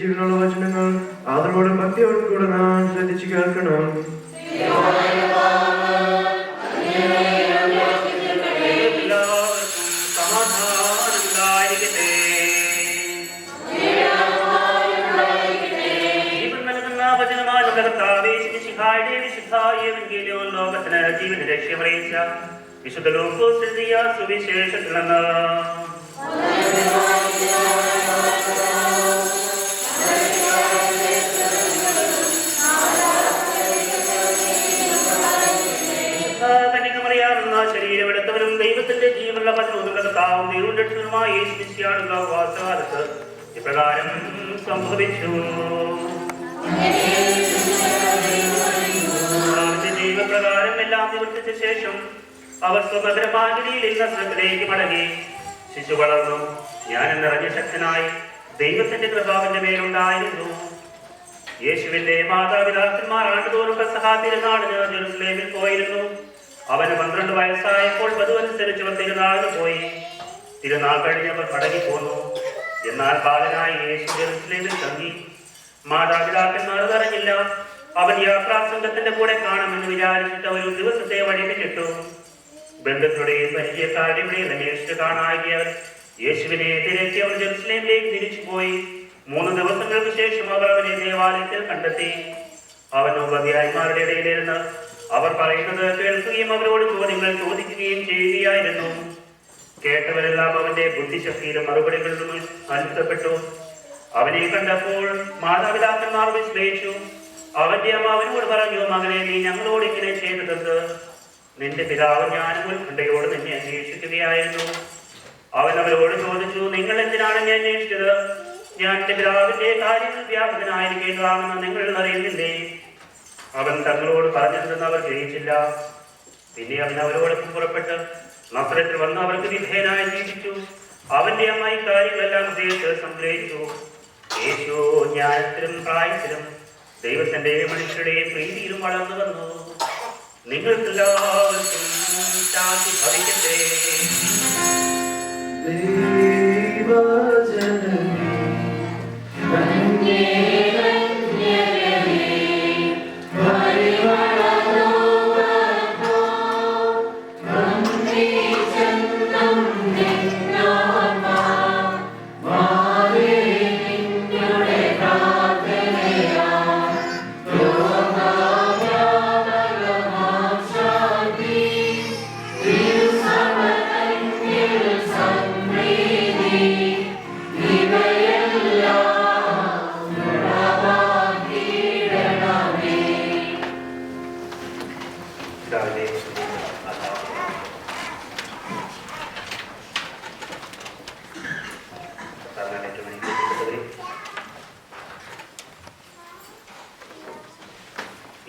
ജീവനുള്ള വചനങ്ങൾ ആദരവോടും ഭക്തിയോടും കൂടെ നാം ശ്രദ്ധിച്ചു കേൾക്കണം. ലോകത്തിന് ജീവന് ലക്ഷ്യമറിയിച്ച വിശുദ്ധ ലൂക്കോസ് എഴുതിയ സുവിശേഷത്തിൽ നിന്ന് കന്യകമറിയാവുന്ന ശരീരമെടുത്തവരും ദൈവത്തിന്റെ ജീവനുള്ള പറ്റുന്നതാവും ദൈവം രക്ഷകനുമായ യേശുമിശിഹായുള്ള വാസകാലത്ത് ഇപ്രകാരം സംഭവിച്ചു. ജീവപ്രകാരം എല്ലാം നിവർത്തിച്ച ശേഷം അവർ സ്വതന്ത്രമാകലിയിൽ നസ്രത്തിലേക്ക് മടങ്ങി. ശിശു വളർന്നു, ഞാൻ നിറഞ്ഞ ശക്തനായി ദൈവത്തിന്റെ കൃപാവിന്റെ മേലുണ്ടായിരുന്നു. യേശുവിന്റെ മാതാപിതാക്കന്മാർ ആണ്ടുതോറും പെസഹാ തിരുനാളിന് ജെറുസലേമിൽ പോയിരുന്നു. അവന് 12 വയസ്സായപ്പോൾ പതിവനുസരിച്ച് അവർ തിരുനാളിന് പോയി. തിരുനാൾ കഴിഞ്ഞവർ മടങ്ങിപ്പോന്നു. എന്നാൽ ബാലനായ യേശു ജെറുസലേമിൽ തങ്ങി. മാതാപിതാക്കന്മാർ അറിഞ്ഞില്ല. അവൻ യാത്രാസംഘത്തിന്റെ കൂടെ കാണുമെന്ന് വിചാരിച്ചിട്ട് ഒരു ദിവസത്തെ വഴി പിന്നിട്ടു. ബന്ധുക്കളുടെയും പരിചയക്കാരുടെയും അന്വേഷിച്ച് കാണാകിയവർ യേശുവിനെ തിരക്കി അവർ ജെറുസലേമിലേക്ക് തിരിച്ചുപോയി. 3 ദിവസങ്ങൾക്ക് ശേഷം അവർ അവനെ ദേവാലയത്തിൽ കണ്ടെത്തി. അവൻ ഉപധ്യായന്മാരുടെ ഇടയിലിരുന്ന് അവർ പറയുന്നത് കേൾക്കുകയും അവരോട് ചോദ്യങ്ങൾ ചോദിക്കുകയും ചെയ്യുകയായിരുന്നു. കേട്ടവരെല്ലാം അവന്റെ ബുദ്ധിശക്തിയിലും മറുപടികളിലും അത്ഭുതപ്പെട്ടു. അവനെ കണ്ടപ്പോൾ മാതാപിതാക്കന്മാർ വിസ്മയിച്ചു. അവന്റെ അമ്മ അവനോട് പറഞ്ഞു, മകനെ, നീ ഞങ്ങളോട് ഇങ്ങനെ ചെയ്തത്? നിന്റെ പിതാവ് ഞാനും ഉത്കണ്ഠയോട് നിന്നെ അന്വേഷിക്കുകയായിരുന്നു. അവൻ അവരോട് ചോദിച്ചു, നിങ്ങൾ എന്തിനാണ് എന്നെ അന്വേഷിച്ചത്? ഞാൻ എന്റെ പിതാവിന്റെ കാര്യത്തിൽ വ്യാപകനായിരിക്കേണ്ടതാണെന്ന് നിങ്ങൾ അറിയുന്നില്ലേ? അവൻ തങ്ങളോട് പറഞ്ഞിരുന്നെന്ന് അവർ ഗ്രഹിച്ചില്ല. പിന്നെ അവൻ അവരോടൊപ്പം പുറപ്പെട്ട് നസ്രത്തിൽ വന്ന് അവർക്ക് വിധേയനായി ജീവിച്ചു. അവന്റെ അമ്മ ഇക്കാര്യങ്ങളെല്ലാം ഹൃദയത്തിൽ സംഗ്രഹിച്ചു. യേശു ജ്ഞാനത്തിലും പ്രായത്തിലും ദൈവത്തിന്റെ മനുഷ്യരുടെയും പ്രീതിയിലും വളർന്നു വന്നു. നിങ്ങൾക്കെല്ലാവർക്കും ശാന്തി ഭവിക്കട്ടെ.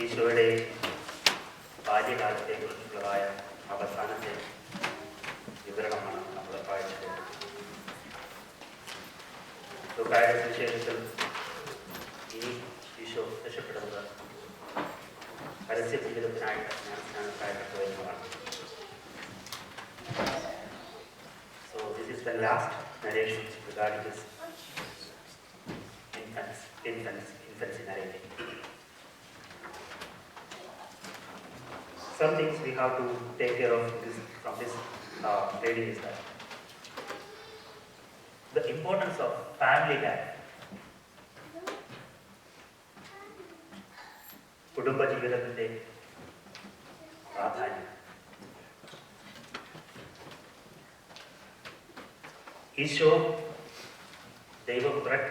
ഈശോയുടെ ബാല്യകാലത്തെ കുറിച്ചുള്ളതായ അവസാനത്തെ വിവരണമാണ് നമ്മൾ വായിച്ചത്. ലൂക്കായുടെ സുവിശേഷത്തിൽ ഇനി ഈശോ രക്ഷപ്പെടുന്നത് പരസ്യ ജീവിതത്തിനായിട്ട് ജ്ഞാനസ്നാനത്തായിട്ട് പോയെന്നതാണ്. So this is the last narration regarding his infancy narrating. Some things we have to take care of from this reading is that the importance of family life. കുടുംബ ജീവിതത്തിന്റെ പ്രാധാന്യം. ഈശോ ദൈവപുത്രൻ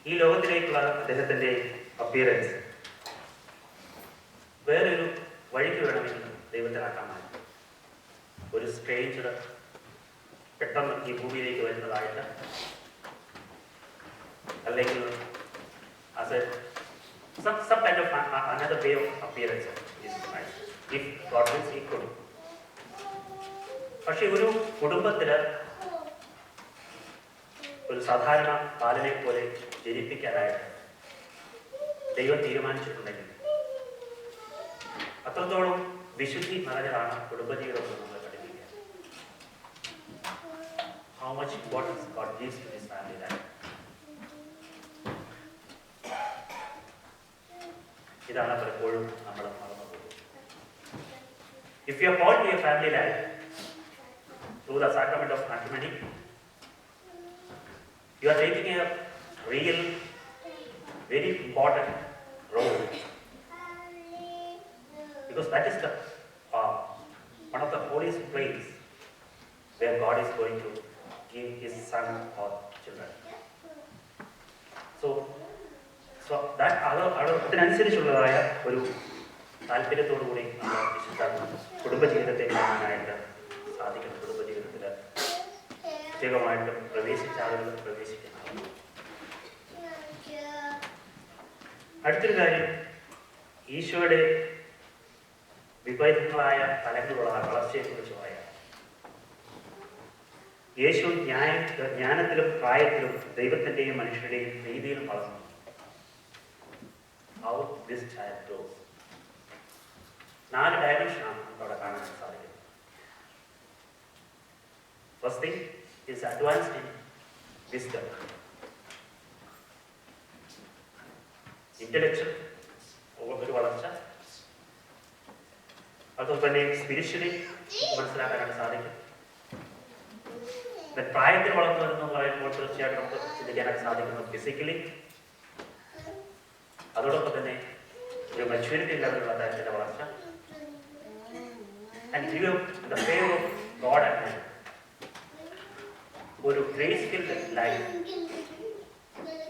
ഈ ലോകത്തിലേക്കുള്ള അദ്ദേഹത്തിന്റെ അപ്പിയറൻസ് വേറൊരു വഴിക്ക് വേണമെങ്കിൽ ദൈവത്തിനാക്കാമായിരുന്നു. ഒരു സ്ട്രേഞ്ചർ പെട്ടെന്ന് ഈ ഭൂമിയിലേക്ക് വരുന്നതായിട്ട്, അല്ലെങ്കിൽ some kind of another way of appearance of Jesus Christ. If God wills, he could. പക്ഷെ ഒരു കുടുംബത്തില് ഒരു സാധാരണ ബാലനെ പോലെ ജനിപ്പിക്കാനായിട്ട് ദൈവം തീരുമാനിച്ചിട്ടുണ്ടെങ്കിൽ അത്രത്തോളം വിശുദ്ധി നിറഞ്ഞതാണ് കുടുംബജീവിതം എന്ന് നമ്മൾ പഠിപ്പിക്കുക. How much importance God gives to this family life. ഇതാണ് പലപ്പോഴും നമ്മൾ മറന്നു പോകുന്നത്. If you are called to your family life through the sacrament of matrimony, you are taking a real, very important role, because that is the one of the holiest place where God is going to give His son or children. So that അതിനനുസരിച്ചുള്ളതായ ഒരു താല്പര്യത്തോടു കൂടി നമ്മൾ വിശുദ്ധ കുടുംബജീവിതത്തെ കാണാനായിട്ട് സാധിക്കണം. കുടുംബജീവിതത്തിൽ പ്രത്യേകമായിട്ട് പ്രവേശിച്ച ആളുകൾ പ്രവേശിക്കണം. അടുത്തൊരു കാര്യം, ഈശോയുടെ വിപരീതങ്ങളായ തലങ്ങളുള്ള വളർച്ചയെക്കുറിച്ച് പറയാം. യേശു ജ്ഞാനത്തിലും പ്രായത്തിലും ദൈവത്തിൻ്റെയും മനുഷ്യരുടെയും രീതിയിലും വളർന്നു. How this child grows. 4 ഡയമെൻഷനാണ് നമുക്ക് അവിടെ കാണാൻ സാധിക്കുന്നത്. First thing is advanced in wisdom. Intellectual ഒരു വളർച്ച, അതുപോലെ തന്നെ സ്പിരിച്വലി മനസ്സിലാക്കാനാണ് സാധിക്കും. പ്രായത്തിൽ വളർന്നു വരുന്നു പറയുമ്പോൾ തീർച്ചയായിട്ടും നമുക്ക് ചിന്തിക്കാനായിട്ട് സാധിക്കുന്നു ഫിസിക്കലി. അതോടൊപ്പം തന്നെ ഒരു മെച്യൂരിറ്റി ലെവലുള്ള അദ്ദേഹത്തിന്റെ വളർച്ച. And give the favour of god and man, ഒരു ഗ്രേസ്ഫുൾ ലൈഫ്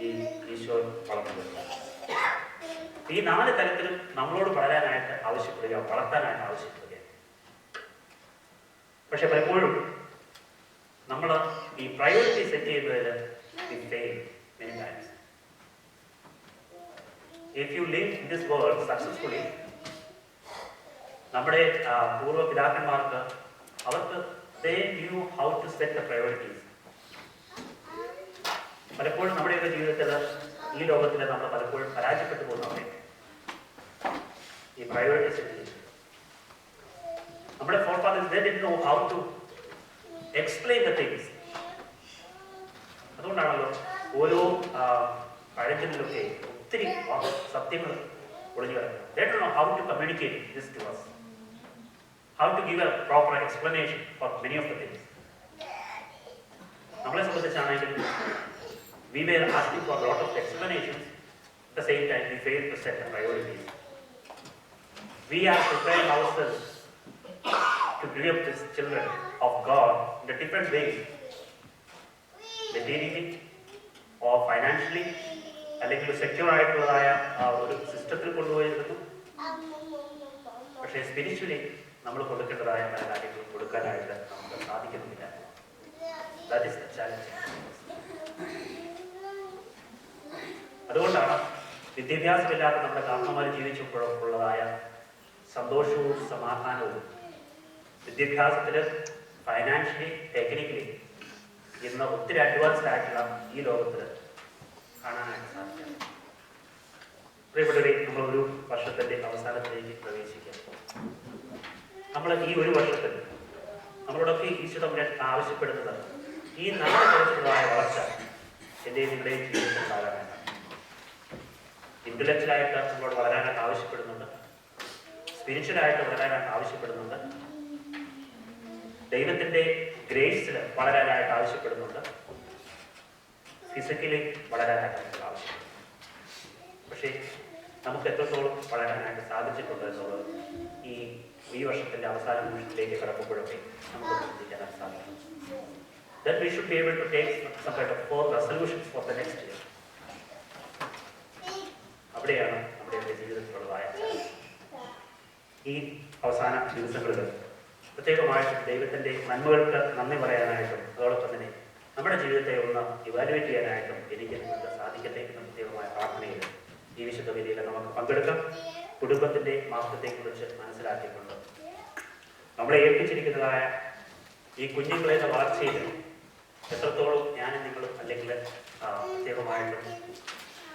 ഈ ഈശോ വളർന്നു വരുന്നു. ഈ 4 തലത്തിലും നമ്മളോട് വളരാനായിട്ട് ആവശ്യപ്പെടുക, വളർത്താനായിട്ട് ആവശ്യപ്പെടുക. പക്ഷെ പലപ്പോഴും നമ്മൾ ഈ പ്രയോറിറ്റി സെറ്റ് ചെയ്യുന്നതിൽ we fail many times. If you live in this world successfully, നമ്മുടെ പൂർവ്വ പിതാക്കന്മാർക്ക് അവർക്ക് they knew how to set the priorities. പലപ്പോഴും നമ്മുടെയൊക്കെ ജീവിതത്തിൽ ഈ ലോകത്തിൽ നമ്മൾ പലപ്പോഴും പരാജയപ്പെട്ടു പോകുന്നവരെ ഈ പ്രയോറിറ്റി സെറ്റ് ചെയ്തു. നമ്മുടെ forefathers they didn't know how to explain the things. അതുകൊണ്ടാണല്ലോ ഓരോ പഴഞ്ചൊല്ലിലൊക്കെ ഒത്തിരി സത്യങ്ങൾ ഒളിഞ്ഞു കിടക്കുന്നത്. They don't know how to communicate this to us, how to give a proper explanation for many of the things. നമ്മളെ സംബന്ധിച്ചാണെങ്കിൽ we were asking for a lot of explanations. At the same time, we failed to set the priorities. We are preparing ourselves to bring up these children of God in a different way, materially or financially, അല്ലെങ്കിൽ secure ആയിട്ടുള്ളതായ ഒരു സിസ്റ്റത്തിൽ കൊണ്ടുപോയിരുന്നു. പക്ഷേ spiritually നമ്മൾ കൊടുക്കേണ്ടതായ പല കാര്യങ്ങളും കൊടുക്കാനായിട്ട് നമുക്ക് സാധിക്കുന്നില്ല. That is the challenge. അതുകൊണ്ടാണ് വിദ്യാഭ്യാസമില്ലാത്ത നമ്മുടെ കാരണന്മാർ ജീവിച്ചപ്പോഴുള്ളതായ സന്തോഷവും സമാധാനവും വിദ്യാഭ്യാസത്തിൽ ഫൈനാൻഷ്യലി ടെക്നിക്കലി ഇന്ന് ഒത്തിരി അഡ്വാൻസ്ഡ് ആയിട്ടുള്ള ഈ ലോകത്തിൽ കാണാനായിട്ട് സാധിക്കും. പ്രിയപ്പെട്ടവരെ, നമ്മളൊരു വർഷത്തിൻ്റെ അവസാനത്തിലേക്ക് പ്രവേശിക്കാം. നമ്മൾ ഈ ഒരു വർഷത്തിൽ നമ്മളോടൊക്കെ ഈശോ തമ്പുരാൻ ആവശ്യപ്പെടുന്നത് ഈ നല്ല തരത്തിലുള്ളതായ വളർച്ച എൻ്റെയും നിങ്ങളുടെയും ജീവിതത്തിൽ ഉണ്ടാകാനാണ്. ഇന്റലക്ച്വലായിട്ട് നമ്മളോട് വളരാനായിട്ട് ആവശ്യപ്പെടുന്നുണ്ട്, സ്പിരിച്വലായിട്ട് വളരാനായിട്ട് ആവശ്യപ്പെടുന്നുണ്ട്, ദൈവത്തിൻ്റെ ഗ്രേസിൽ വളരാനായിട്ട് ആവശ്യപ്പെടുന്നുണ്ട്, ഫിസിക്കലി വളരാനായിട്ട് ആവശ്യപ്പെടുന്നു. പക്ഷേ നമുക്ക് എത്രത്തോളം വളരാനായിട്ട് സാധിച്ചിട്ടുണ്ട് എന്നുള്ളത് ഈ വർഷത്തിൻ്റെ അവസാന നിമിഷത്തിലേക്ക് കടക്കുമ്പോഴൊക്കെ നമുക്ക് ചിന്തിക്കാനായിട്ട് സാധിക്കും. Then we should be able to take some kind of 4 resolutions for the next year. അവിടെയാണ് നമ്മുടെ ജീവിതത്തിലുള്ളതായ ഈ അവസാന ദിവസങ്ങളിൽ പ്രത്യേകമായിട്ട് ദൈവത്തിൻ്റെ നന്മകൾക്ക് നന്ദി പറയാനായിട്ടും അതോടൊപ്പം തന്നെ നമ്മുടെ ജീവിതത്തെ ഒന്ന് ഇവാലുവേറ്റ് ചെയ്യാനായിട്ടും എനിക്ക് നിങ്ങൾക്ക് സാധിക്കട്ടെ എന്ന പ്രത്യേകമായ പ്രാർത്ഥനയിൽ ഈ വിശുദ്ധ വേദിയിൽ നമുക്ക് പങ്കെടുക്കാം. കുടുംബത്തിൻ്റെ മഹത്വത്തെക്കുറിച്ച് മനസ്സിലാക്കിക്കൊണ്ട് നമ്മളെ ഏൽപ്പിച്ചിരിക്കുന്നതായ ഈ കുഞ്ഞുങ്ങളുടെ വളർച്ചയിൽ എത്രത്തോളം ഞാനും നിങ്ങളും അല്ലെങ്കിൽ പ്രത്യേകമായിട്ടും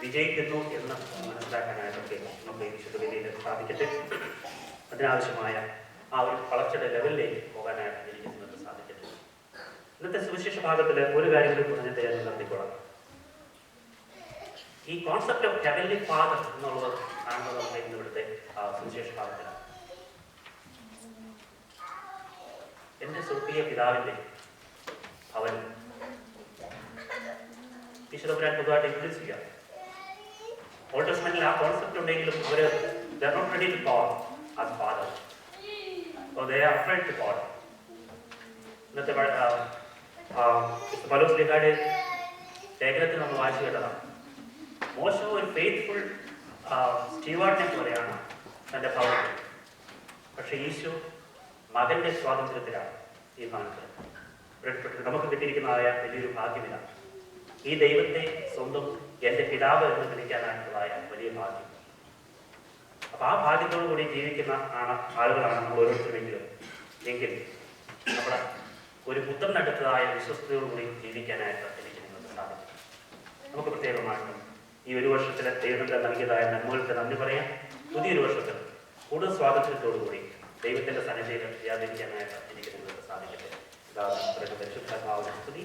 വിജയിക്കുന്നു എന്ന് മനസ്സിലാക്കാനായിട്ടൊക്കെ നമുക്ക് ഈ വിശുദ്ധ വേദിയിൽ സാധിക്കട്ടെ. അതിനാവശ്യമായ ആ ഒരു വളർച്ചയുടെ ലെവലിലേക്ക് പോകാനായിട്ട് എനിക്ക് നിങ്ങൾക്ക് സാധിക്കട്ടെ. ഇന്നത്തെ സുവിശേഷ ഭാഗത്തിൽ ഒരു കാര്യം കൂടി പറഞ്ഞിട്ട് ഞാൻ നിർത്തിക്കൊള്ളാം. ഈ കോൺസെപ്റ്റ് ഓഫ് ഹെവൻലി ഫാദർ എന്നുള്ളത് കാണുന്നത് നമ്മുടെ ഇന്ന് ഇവിടുത്തെ സുവിശേഷ ഭാഗത്തിലാണ്. എൻ്റെ സ്വർഗീയ പിതാവിൻ്റെ ഭവൻ ഈശ്വരപുരാൻ പൊതുവായിട്ട് ഇൻട്രൊഡ്യൂസ് ചെയ്യാം. ഓൾഡ് ടെസ്റ്റ്മെന്റിൽ ആ കോൺസെപ്റ്റ് ഉണ്ടെങ്കിലും അവർ not ready to call as father, so they are afraid to call. ഇന്നത്തെ പൗലോസ് ലീഗയുടെ ലേഖനത്തിൽ നമ്മൾ വായിച്ചു കേട്ടതാണ്. മോശ ഒരു ഫെയ്ത്ത്ഫുൾ സ്റ്റീവാർഡിനെ പോലെയാണ് തൻ്റെ ഭവനത്തിൽ. പക്ഷേ ഈശോ മകന്റെ സ്വാതന്ത്ര്യത്തിലാണ് ഈ ഭവനത്തിൽ നമുക്ക് കിട്ടിയിരിക്കുന്നതായ വലിയൊരു ഭാഗ്യമില്ല. ഈ ദൈവത്തെ സ്വന്തം എൻ്റെ പിതാവ് എന്ന് വിളിക്കാനായിട്ടുള്ളതായ വലിയ ഭാഗ്യം. അപ്പൊ ആ ഭാഗ്യത്തോടു കൂടി ജീവിക്കുന്ന ആളുകളാണ് നമ്മൾ ഓരോരുത്തരെങ്കിലും. എങ്കിൽ നമ്മുടെ ഒരു പുത്രനടുത്തതായ വിശ്വസ്തയോടുകൂടി ജീവിക്കാനായിട്ട് എനിക്ക് നിങ്ങൾക്ക് സാധിക്കും. നമുക്ക് പ്രത്യേകമായിട്ടും ഈ ഒരു വർഷത്തിൽ ദൈവത്തെ നൽകിയതായ നന്മകൾക്ക് നന്ദി പറയാം. പുതിയൊരു വർഷത്തിൽ കൂടുതൽ സ്വാതന്ത്ര്യത്തോടുകൂടി ദൈവത്തിന്റെ സന്നിധിയിൽ വ്യാപരിക്കാനായിട്ട് എനിക്ക് നിങ്ങൾക്ക് സാധിക്കട്ടെ. പരിശുദ്ധ സ്തുതി.